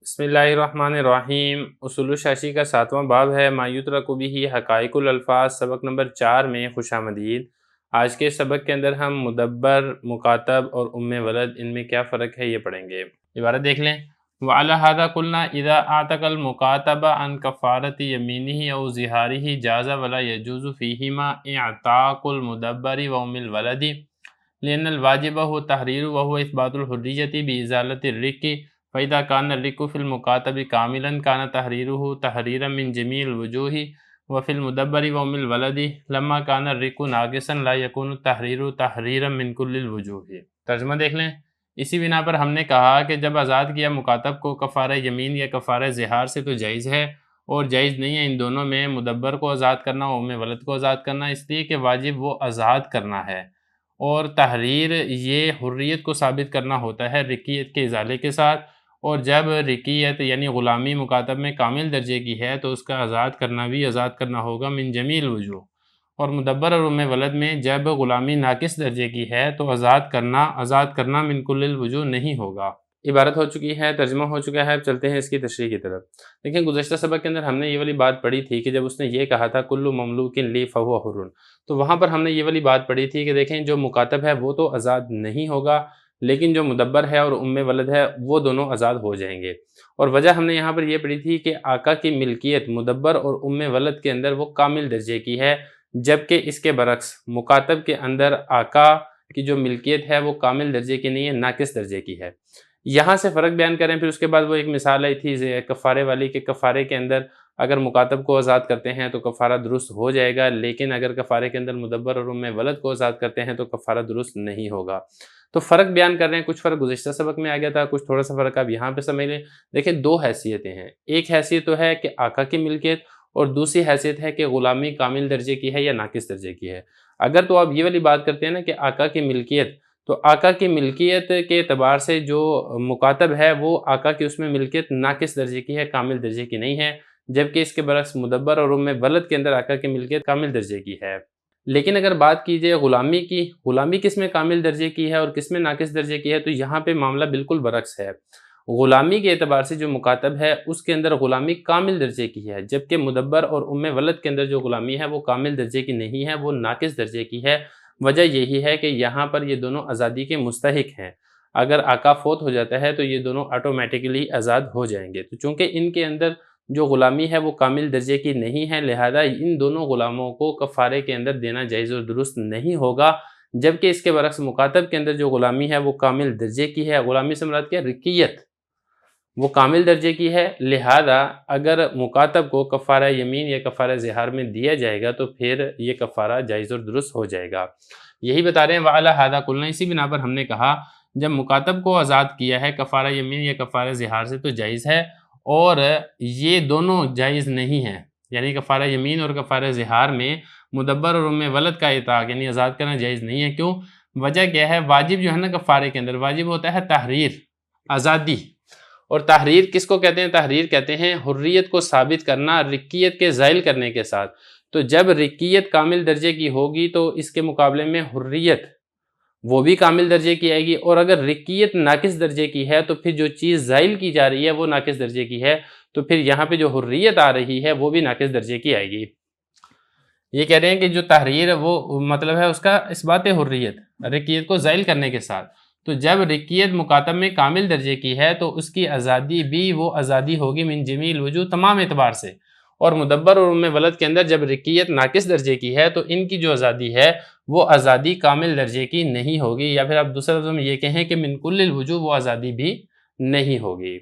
بسم اللہ الرحمن الرحیم۔ اصول الشاشی کا 7واں باب ہے ما یترک بہ حقائق الالفاظ، سبق نمبر 4 میں خوش آمدید۔ آج کے سبق کے اندر ہم مدبر، مکاتب اور ام ولد ان میں کیا فرق ہے یہ پڑھیں گے۔ عبارت دیکھ لیں۔ وعلی ھذا قلنا اذا اعتق المکاتب عن کفارۃ یمینہ او ظہارہ جاز ولا یجوز فیہما اعتاق المدبر و ام الولد لأن الواجب هو التحرير وهو إثبات الحرية بإزالة الرق، فإذا كان الرق في المكاتب كاملا كان تحريره تحريرا من جميع الوجوه، وفي المدبر وأم الولد لما كان الرق ناقصا لا يكون التحرير تحريرا من كل الوجوه۔ ترجمہ دیکھ لیں۔ اسی بنا پر ہم نے کہا کہ جب آزاد کیا مکاتب کو کفارہ یمین یا کفارہ زہار سے تو جائز ہے، اور جائز نہیں ہے ان دونوں میں مدبر کو آزاد کرنا اور ام ولد کو آزاد کرنا، اس لیے کہ واجب وہ آزاد کرنا ہے، اور تحریر یہ حریت کو ثابت کرنا ہوتا ہے رقیت کے ازالے کے ساتھ، اور جب رقیت یعنی غلامی مکاتب میں کامل درجے کی ہے تو اس کا آزاد کرنا بھی آزاد کرنا ہوگا من جمیع الوجوہ، اور مدبر اور ام ولد میں جب غلامی ناقص درجے کی ہے تو آزاد کرنا من کل الوجوہ نہیں ہوگا۔ عبارت ہو چکی ہے، ترجمہ ہو چکا ہے، اب چلتے ہیں اس کی تشریح کی طرف۔ دیکھیں گزشتہ سبق کے اندر ہم نے یہ والی بات پڑھی تھی کہ جب اس نے یہ کہا تھا کل مملوک لی فہو حر، تو وہاں پر ہم نے یہ والی بات پڑھی تھی کہ دیکھیں جو مکاتب ہے وہ تو آزاد نہیں ہوگا، لیکن جو مدبر ہے اور ام ولد ہے وہ دونوں آزاد ہو جائیں گے۔ اور وجہ ہم نے یہاں پر یہ پڑھی تھی کہ آقا کی ملکیت مدبر اور ام ولد کے اندر وہ کامل درجے کی ہے، جبکہ اس کے برعکس مکاتب کے اندر آقا کی جو ملکیت ہے وہ کامل درجے کی نہیں ہے، ناقص درجے کی ہے۔ یہاں سے فرق بیان کریں، پھر اس کے بعد وہ ایک مثال آئی تھی کفارے والی، کہ کفارے کے اندر اگر مکاتب کو آزاد کرتے ہیں تو کفارہ درست ہو جائے گا، لیکن اگر کفارے کے اندر مدبر اور ام ولد کو آزاد کرتے ہیں تو کفارہ درست نہیں ہوگا۔ تو فرق بیان کر رہے ہیں، کچھ فرق گزشتہ سبق میں آ گیا تھا، کچھ تھوڑا سا فرق آپ یہاں پہ سمجھ لیں۔ دیکھیں دو حیثیتیں ہیں، ایک حیثیت تو ہے کہ آقا کی ملکیت، اور دوسری حیثیت ہے کہ غلامی کامل درجے کی ہے یا ناقص درجے کی ہے۔ اگر تو آپ یہ والی بات کرتے ہیں نا کہ آقا کی ملکیت، تو آقا کی ملکیت کے اعتبار سے جو مکاتب ہے وہ آقا کی اس میں ملکیت ناقص درجے کی ہے، کامل درجے کی نہیں ہے، جبکہ اس کے برعکس مدبر اور ام ولد کے اندر آقا کی ملکیت کامل درجے کی ہے۔ لیکن اگر بات کی جائے غلامی کی، غلامی کس میں کامل درجے کی ہے اور کس میں ناقص درجے کی ہے، تو یہاں پہ معاملہ بالکل برعکس ہے۔ غلامی کے اعتبار سے جو مکاتب ہے اس کے اندر غلامی کامل درجے کی ہے، جبکہ مدبر اور ام ولد کے اندر جو غلامی ہے وہ کامل درجے کی نہیں ہے، وہ ناقص درجے کی ہے۔ وجہ یہی ہے کہ یہاں پر یہ دونوں آزادی کے مستحق ہیں، اگر آقا فوت ہو جاتا ہے تو یہ دونوں آٹومیٹکلی آزاد ہو جائیں گے، تو چونکہ ان کے اندر جو غلامی ہے وہ کامل درجے کی نہیں ہے، لہذا ان دونوں غلاموں کو کفارے کے اندر دینا جائز اور درست نہیں ہوگا، جبکہ اس کے برعکس مکاتب کے اندر جو غلامی ہے وہ کامل درجے کی ہے۔ غلامی سے مراد کیا؟ رقیت، وہ کامل درجے کی ہے، لہذا اگر مکاتب کو کفارہ یمین یا کفارہ زہار میں دیا جائے گا تو پھر یہ کفارہ جائز اور درست ہو جائے گا۔ یہی بتا رہے ہیں وعلی ھذا قلنا، اسی بنا پر ہم نے کہا جب مکاتب کو آزاد کیا ہے کفارہ یمین یا کفارہ زہار سے تو جائز ہے، اور یہ دونوں جائز نہیں ہیں، یعنی کفارہ یمین اور کفارہ زہار میں مدبر اور ام ولد کا اعتاق یعنی آزاد کرنا جائز نہیں ہے۔ کیوں؟ وجہ کیا ہے؟ واجب جو ہے نا کفارے کے اندر واجب ہوتا ہے تحریر، آزادی، اور تحریر کس کو کہتے ہیں؟ تحریر کہتے ہیں حریت کو ثابت کرنا رقیت کے زائل کرنے کے ساتھ۔ تو جب رقیت کامل درجے کی ہوگی تو اس کے مقابلے میں حریت وہ بھی کامل درجے کی آئے گی، اور اگر رقیت ناقص درجے کی ہے تو پھر جو چیز زائل کی جا رہی ہے وہ ناقص درجے کی ہے، تو پھر یہاں پہ جو حریت آ رہی ہے وہ بھی ناقص درجے کی آئے گی۔ یہ کہہ رہے ہیں کہ جو تحریر وہ مطلب ہے اس کا اثبات حریت رقیت کو زائل کرنے کے ساتھ، تو جب رقیت مکاتب میں کامل درجے کی ہے تو اس کی آزادی بھی وہ آزادی ہوگی من جمیع الوجوہ، تمام اعتبار سے، اور مدبر اور ام ولد کے اندر جب رقیت ناقص درجے کی ہے تو ان کی جو آزادی ہے وہ آزادی کامل درجے کی نہیں ہوگی، یا پھر آپ دوسرے لفظ میں یہ کہیں کہ من کل الوجوہ وہ آزادی بھی نہیں ہوگی۔